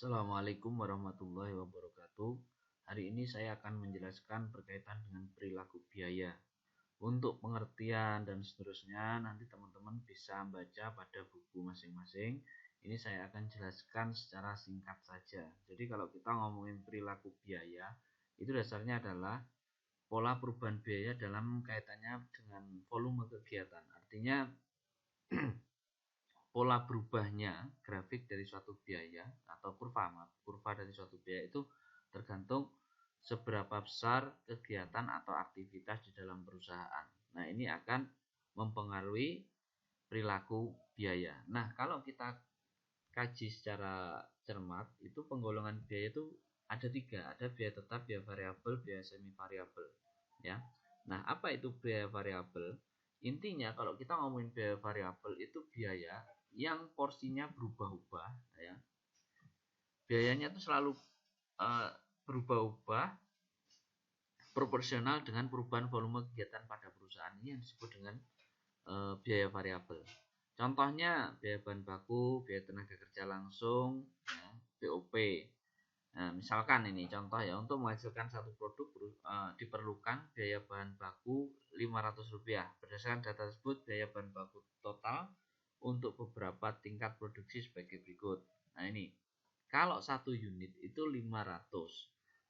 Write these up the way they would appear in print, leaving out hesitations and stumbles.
Assalamualaikum warahmatullahi wabarakatuh. Hari ini saya akan menjelaskan berkaitan dengan perilaku biaya. Untuk pengertian dan seterusnya nanti teman-teman bisa baca pada buku masing-masing. Ini saya akan jelaskan secara singkat saja. Jadi kalau kita ngomongin perilaku biaya, itu dasarnya adalah pola perubahan biaya dalam kaitannya dengan volume kegiatan. Artinya pola berubahnya grafik dari suatu biaya atau kurva dari suatu biaya itu tergantung seberapa besar kegiatan atau aktivitas di dalam perusahaan. Nah, ini akan mempengaruhi perilaku biaya. Nah, kalau kita kaji secara cermat, itu penggolongan biaya itu ada tiga, ada biaya tetap, biaya variabel, biaya semi variabel. Ya, nah apa itu biaya variabel? Intinya kalau kita ngomongin biaya variabel itu biaya yang porsinya berubah-ubah, ya. Biayanya itu selalu berubah-ubah proporsional dengan perubahan volume kegiatan pada perusahaan. Ini yang disebut dengan biaya variabel. Contohnya biaya bahan baku, biaya tenaga kerja langsung, ya, BOP. Nah, misalkan ini contoh ya, untuk menghasilkan satu produk diperlukan biaya bahan baku Rp500. Berdasarkan data tersebut, biaya bahan baku total untuk beberapa tingkat produksi sebagai berikut. Nah, ini kalau satu unit itu 500.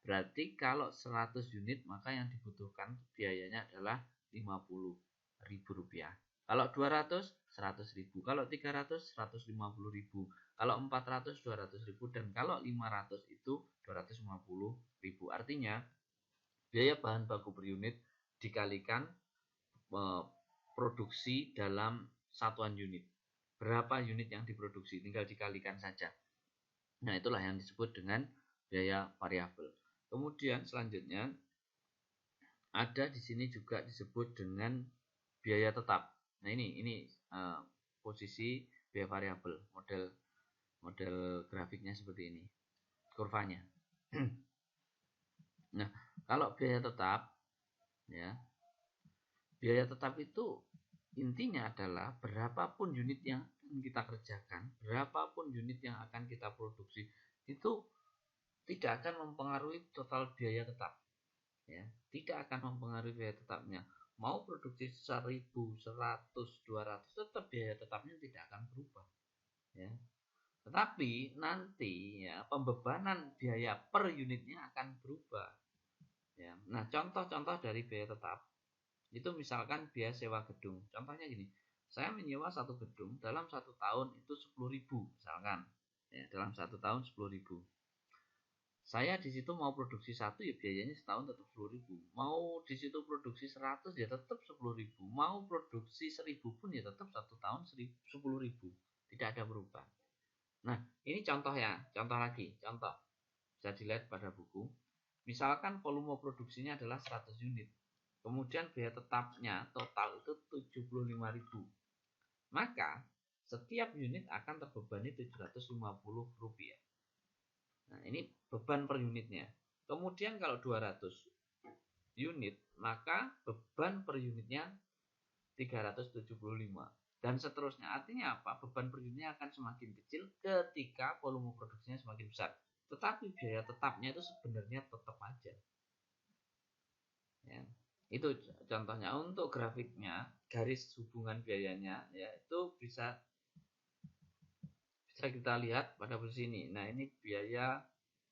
Berarti kalau 100 unit maka yang dibutuhkan biayanya adalah Rp50.000. Kalau 200, 100.000. Kalau 300, 150.000. Kalau 400, 200.000. Dan kalau 500 itu 250.000. Artinya biaya bahan baku per unit dikalikan produksi dalam satuan unit. Berapa unit yang diproduksi tinggal dikalikan saja. Nah, itulah yang disebut dengan biaya variabel. Kemudian selanjutnya ada di sini juga disebut dengan biaya tetap. Nah, ini posisi biaya variabel, model grafiknya seperti ini, kurvanya. Nah, kalau biaya tetap, ya, biaya tetap itu intinya adalah berapapun unit yang akan kita kerjakan, berapapun unit yang akan kita produksi, itu tidak akan mempengaruhi total biaya tetap. Ya, tidak akan mempengaruhi biaya tetapnya. Mau produksi 1000, 100, 200, tetap biaya tetapnya tidak akan berubah. Ya. Tetapi nanti ya pembebanan biaya per unitnya akan berubah. Ya. Nah, contoh-contoh dari biaya tetap itu misalkan biaya sewa gedung. Contohnya gini, saya menyewa satu gedung dalam satu tahun itu 10.000 misalkan. Ya, dalam satu tahun 10.000. Saya di situ mau produksi satu ya biayanya setahun tetap 10.000. Mau di situ produksi 100 ya tetap 10.000. Mau produksi 1.000 pun ya tetap satu tahun 10.000. Tidak ada perubahan. Nah, ini contoh ya, contoh lagi, contoh. Bisa dilihat pada buku. Misalkan volume produksinya adalah 100 unit. Kemudian biaya tetapnya total itu 75.000. Maka setiap unit akan terbebani Rp750. Nah, ini beban per unitnya. Kemudian kalau 200 unit, maka beban per unitnya 375. Dan seterusnya. Artinya apa? Beban per unitnya akan semakin kecil ketika volume produksinya semakin besar. Tetapi biaya tetapnya itu sebenarnya tetap aja. Ya. Itu contohnya. Untuk grafiknya, garis hubungan biayanya ya itu bisa kita lihat pada posisi ini. Nah, ini biaya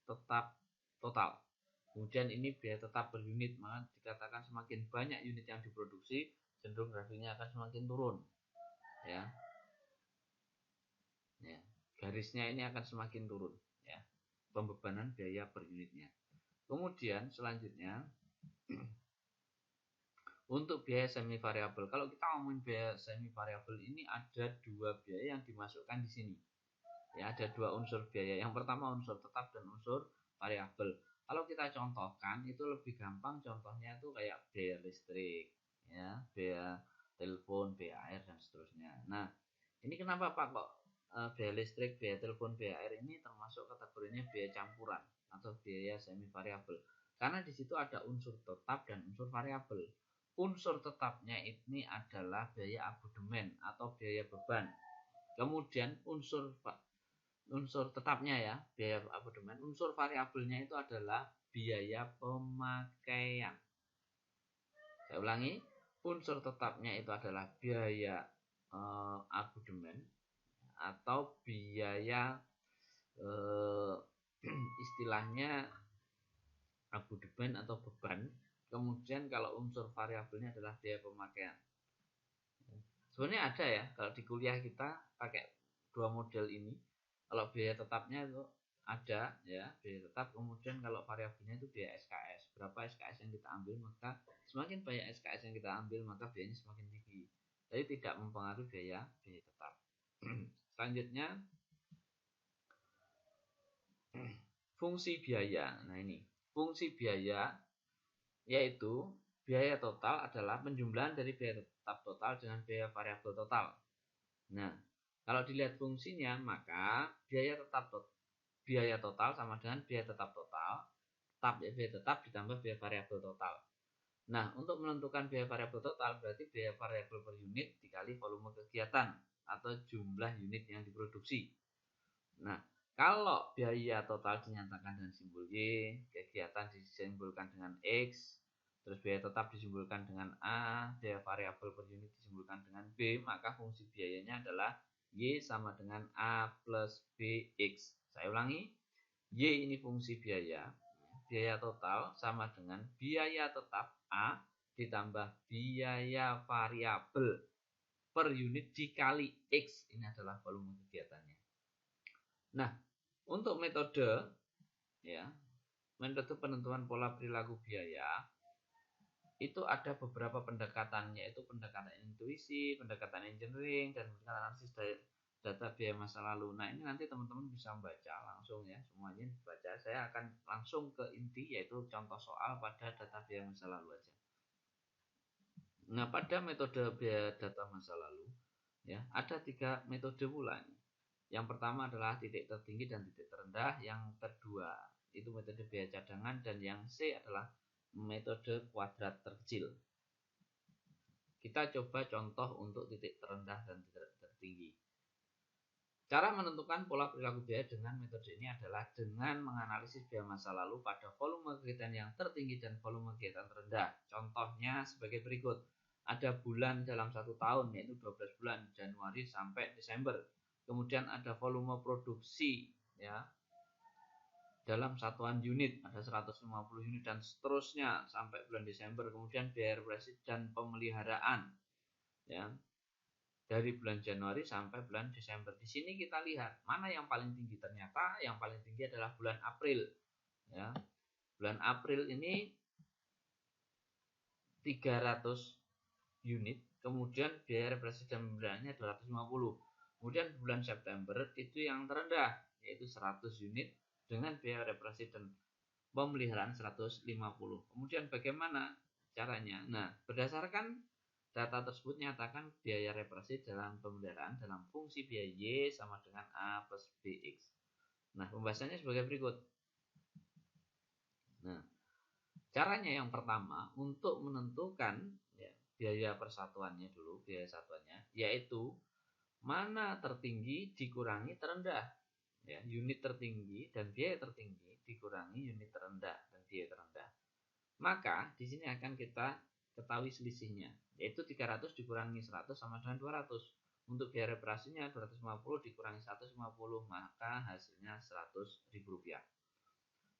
tetap total. Kemudian ini biaya tetap per unit, maka dikatakan semakin banyak unit yang diproduksi, cenderung grafiknya akan semakin turun. Ya. Ya. Garisnya ini akan semakin turun, ya. Pembebanan biaya per unitnya. Kemudian selanjutnya untuk biaya semi variabel. Kalau kita ngomongin biaya semi variabel ini ada dua biaya yang dimasukkan di sini. Ya, ada dua unsur biaya. Yang pertama unsur tetap dan unsur variabel. Kalau kita contohkan itu lebih gampang, contohnya itu kayak biaya listrik, ya, biaya telepon, biaya air dan seterusnya. Nah, ini kenapa Pak kok biaya listrik, biaya telepon, biaya air ini termasuk kategorinya biaya campuran atau biaya semi variabel? Karena di situ ada unsur tetap dan unsur variabel. Unsur tetapnya ini adalah biaya abodemen atau biaya beban. Kemudian unsur unsur tetapnya ya, biaya abodemen. Unsur variabelnya itu adalah biaya pemakaian. Saya ulangi, unsur tetapnya itu adalah biaya abodemen atau biaya istilahnya abodemen atau beban. Kemudian kalau unsur variabelnya adalah biaya pemakaian. Sebenarnya ada ya, kalau di kuliah kita pakai dua model ini. Kalau biaya tetapnya itu ada ya, biaya tetap. Kemudian kalau variabelnya itu biaya SKS. Berapa SKS yang kita ambil, maka semakin banyak SKS yang kita ambil, maka biayanya semakin tinggi. Jadi tidak mempengaruhi biaya tetap. Selanjutnya fungsi biaya. Nah ini fungsi biaya yaitu biaya total adalah penjumlahan dari biaya tetap total dengan biaya variabel total. Nah, kalau dilihat fungsinya, maka biaya total sama dengan biaya tetap total. Biaya tetap ditambah biaya variabel total. Nah, untuk menentukan biaya variabel total berarti biaya variabel per unit dikali volume kegiatan atau jumlah unit yang diproduksi. Nah, kalau biaya total dinyatakan dengan simbol Y, kegiatan disimbolkan dengan X, terus biaya tetap disimbolkan dengan A, biaya variabel per unit disimbolkan dengan B, maka fungsi biayanya adalah Y sama dengan A plus BX. Saya ulangi, Y ini fungsi biaya, biaya total sama dengan biaya tetap A ditambah biaya variabel per unit dikali X, ini adalah volume kegiatannya. Nah, untuk metode penentuan pola perilaku biaya itu ada beberapa pendekatan, yaitu pendekatan intuisi, pendekatan engineering, dan pendekatan analisis data biaya masa lalu. Nah, ini nanti teman-teman bisa membaca langsung ya, semuanya dibaca. Saya akan langsung ke inti, yaitu contoh soal pada data biaya masa lalu aja. Nah, pada metode biaya data masa lalu ya, ada 3 metode pula. Yang pertama adalah titik tertinggi dan titik terendah. Yang kedua itu metode biaya cadangan, dan yang C adalah metode kuadrat terkecil. Kita coba contoh untuk titik terendah dan titik tertinggi. Cara menentukan pola perilaku biaya dengan metode ini adalah dengan menganalisis biaya masa lalu pada volume kegiatan yang tertinggi dan volume kegiatan terendah. Contohnya sebagai berikut. Ada bulan dalam 1 tahun, yaitu 12 bulan, Januari sampai Desember. Kemudian ada volume produksi ya dalam satuan unit, ada 150 unit dan seterusnya sampai bulan Desember. Kemudian biaya represif dan pemeliharaan ya dari bulan Januari sampai bulan Desember. Di sini kita lihat mana yang paling tinggi. Ternyata yang paling tinggi adalah bulan April ya. Bulan April ini 300 unit, kemudian biaya represif dan pemeliharaannya 250. Kemudian bulan September itu yang terendah, yaitu 100 unit dengan biaya represif dan pemeliharaan 150. Kemudian bagaimana caranya? Nah, berdasarkan data tersebut nyatakan biaya represif dalam pemeliharaan dalam fungsi biaya Y sama dengan A plus BX. Nah, pembahasannya sebagai berikut. Nah, caranya yang pertama untuk menentukan biaya persatuannya dulu, biaya satuannya, yaitu mana tertinggi dikurangi terendah. Ya, unit tertinggi dan biaya tertinggi dikurangi unit terendah dan biaya terendah. Maka di sini akan kita ketahui selisihnya, yaitu 300 dikurangi 100 sama dengan 200. Untuk biaya reparasinya 250 dikurangi 150, maka hasilnya Rp100.000.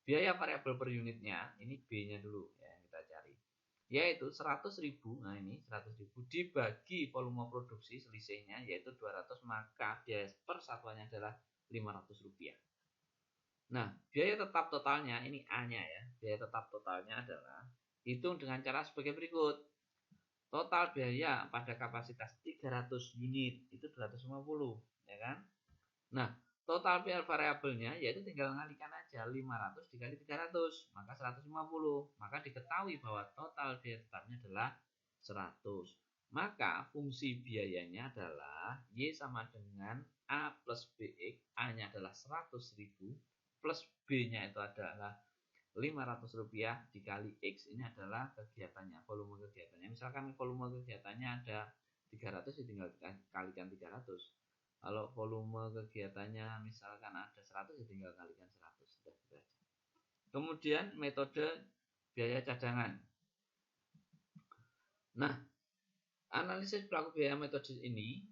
Biaya variabel per unitnya, ini B-nya dulu ya yang kita cari, yaitu 100.000. Nah, ini 100.000 dibagi volume produksi, selisihnya yaitu 200, maka biaya per satuannya adalah Rp500. Nah, biaya tetap totalnya, ini A-nya ya. Biaya tetap totalnya adalah hitung dengan cara sebagai berikut. Total biaya pada kapasitas 300 unit itu 250, ya kan? Nah, total biaya variabelnya yaitu tinggal ngalikan aja 500 dikali 300, maka 150. Maka diketahui bahwa total biaya tetapnya adalah 100. Maka fungsi biayanya adalah Y sama dengan A plus BX. A-nya adalah 100.000 plus B-nya itu adalah Rp500 dikali X. Ini adalah kegiatannya, volume kegiatannya. Misalkan volume kegiatannya ada 300, ya tinggal kalikan 300. Kalau volume kegiatannya misalkan ada 100, ya tinggal kalikan 100. Sudah gitu aja. Kemudian metode biaya cadangan. Nah, analisis pelaku biaya metode ini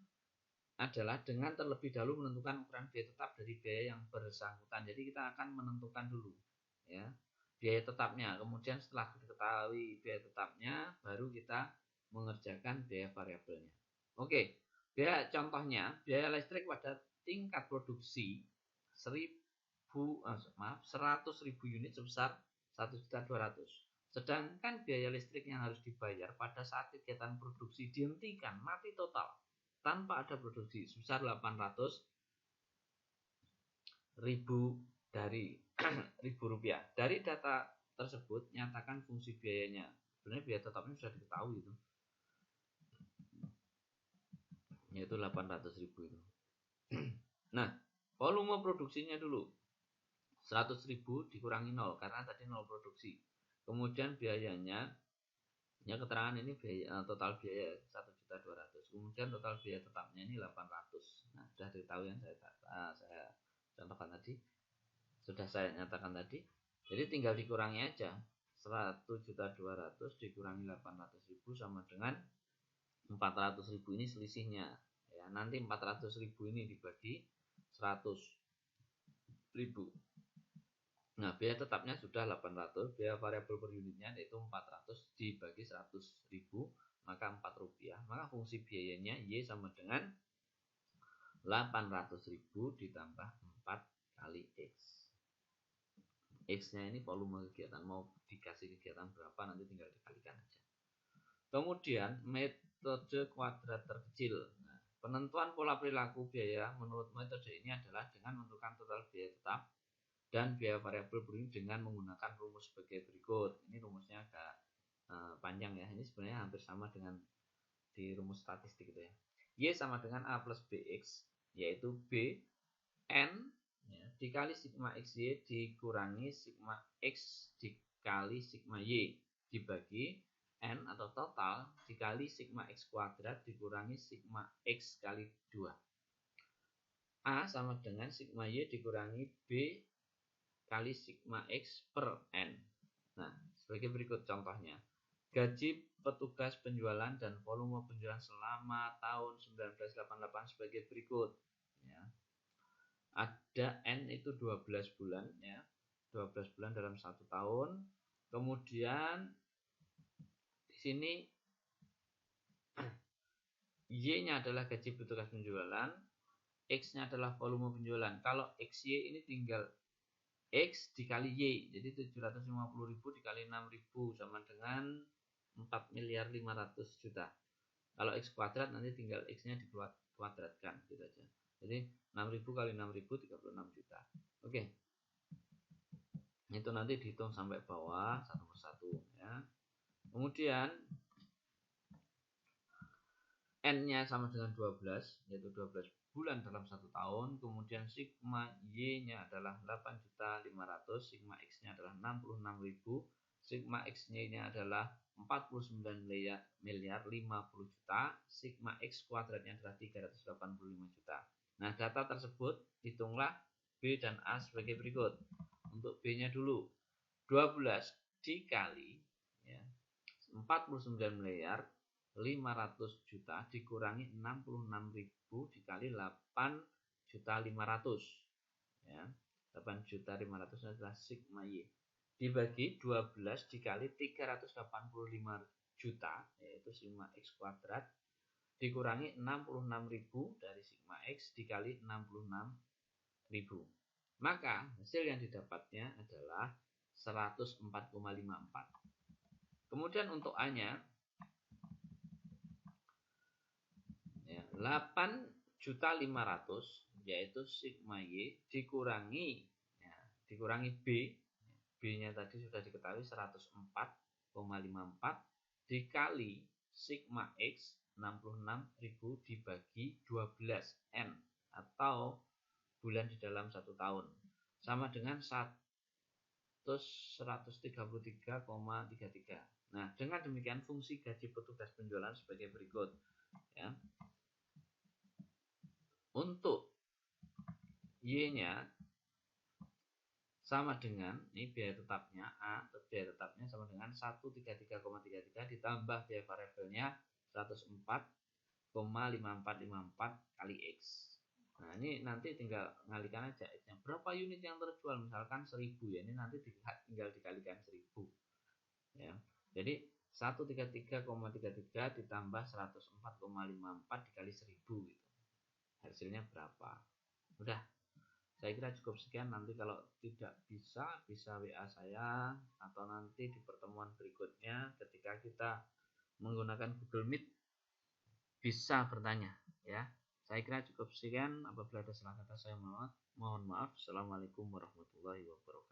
adalah dengan terlebih dahulu menentukan ukuran biaya tetap dari biaya yang bersangkutan. Jadi kita akan menentukan dulu ya biaya tetapnya. Kemudian setelah diketahui biaya tetapnya, baru kita mengerjakan biaya variabelnya. Oke, biaya contohnya biaya listrik pada tingkat produksi 100.000 unit sebesar 1.200.000. Sedangkan biaya listrik yang harus dibayar pada saat kegiatan produksi dihentikan mati total tanpa ada produksi sebesar 800.000 dari Rp1.000. Dari data tersebut nyatakan fungsi biayanya. Sebenarnya biaya tetapnya sudah diketahui itu, yaitu 800.000 itu. Nah, volume produksinya dulu 100.000 dikurangi 0 karena tadi 0 produksi. Kemudian biayanya, ya keterangan ini biaya, total biaya 1.200.000. Kemudian total biaya tetapnya ini 800. Nah, sudah diketahui yang saya contohkan tadi, sudah saya nyatakan tadi. Jadi tinggal dikurangi aja. 1.200.000 dikurangi 800.000 sama dengan 400.000 ini selisihnya. Ya, nanti 400.000 ini dibagi 100.000. Nah, biaya tetapnya sudah 800, biaya variabel per unitnya yaitu 400 dibagi 100.000, maka Rp4. Maka fungsi biayanya Y sama dengan 800.000 ditambah 4 kali X. X-nya ini volume kegiatan, mau dikasih kegiatan berapa nanti tinggal dikalikan aja. Kemudian metode kuadrat terkecil. Nah, penentuan pola perilaku biaya menurut metode ini adalah dengan menentukan total biaya tetap dan biaya variabel per unit dengan menggunakan rumus sebagai berikut. Ini rumusnya agak panjang ya. Ini sebenarnya hampir sama dengan di rumus statistik gitu ya. Y sama dengan A plus BX, yaitu B N ya, dikali sigma XY dikurangi sigma X dikali sigma Y dibagi N atau total dikali sigma X kuadrat dikurangi sigma X kali 2. A sama dengan sigma Y dikurangi B kali sigma X per N. Nah, sebagai berikut contohnya. Gaji petugas penjualan dan volume penjualan selama tahun 1988 sebagai berikut. Ya. Ada N itu 12 bulan ya. 12 bulan dalam 1 tahun. Kemudian di sini Y-nya adalah gaji petugas penjualan, X-nya adalah volume penjualan. Kalau XY ini tinggal X dikali Y, jadi 750.000 dikali 6.000 sama dengan 4.500.000.000. Kalau X kuadrat nanti tinggal X-nya dikuadratkan gitu aja. Jadi 6.000 kali 6.000 36 juta. Oke. Itu nanti dihitung sampai bawah satu persatu ya. Kemudian N-nya sama dengan 12, yaitu 12 bulan dalam 1 tahun. Kemudian sigma Y-nya adalah 8.500.000, sigma X-nya adalah 66.000, sigma X-nya adalah 49 miliar 50 juta, sigma X kuadratnya adalah 385 juta. Nah, data tersebut hitunglah B dan A sebagai berikut. Untuk B-nya dulu, 12 dikali ya, 49 miliar 500 juta dikurangi 66.000 dikali 8.500.000 ya. 8.500.000 adalah sigma Y dibagi 12 dikali 385 juta yaitu sigma X kuadrat dikurangi 66.000 dari sigma X dikali 66.000. Maka hasil yang didapatnya adalah 104,54. Kemudian untuk A-nya ya, 8.500.000 yaitu sigma Y dikurangi ya, dikurangi B. B-nya tadi sudah diketahui 104,54 dikali sigma X 66.000 dibagi 12 N atau bulan di dalam 1 tahun sama dengan 133,33. Nah, dengan demikian fungsi gaji petugas penjualan sebagai berikut ya. Untuk Y-nya sama dengan, ini biaya tetapnya A, biaya tetapnya sama dengan 133,33 ditambah biaya variabelnya 104,5454 kali X. Nah, ini nanti tinggal ngalikan aja X-nya. Berapa unit yang terjual? Misalkan 1000 ya, ini nanti tinggal dikalikan 1000. Ya. Jadi 133,33 ditambah 104,54 dikali 1000 gitu. Hasilnya berapa? Udah. Saya kira cukup sekian. Nanti kalau tidak bisa WA saya, atau nanti di pertemuan berikutnya ketika kita menggunakan Google Meet bisa bertanya ya. Saya kira cukup sekian. Apabila ada salah kata saya mohon maaf. Assalamualaikum warahmatullahi wabarakatuh.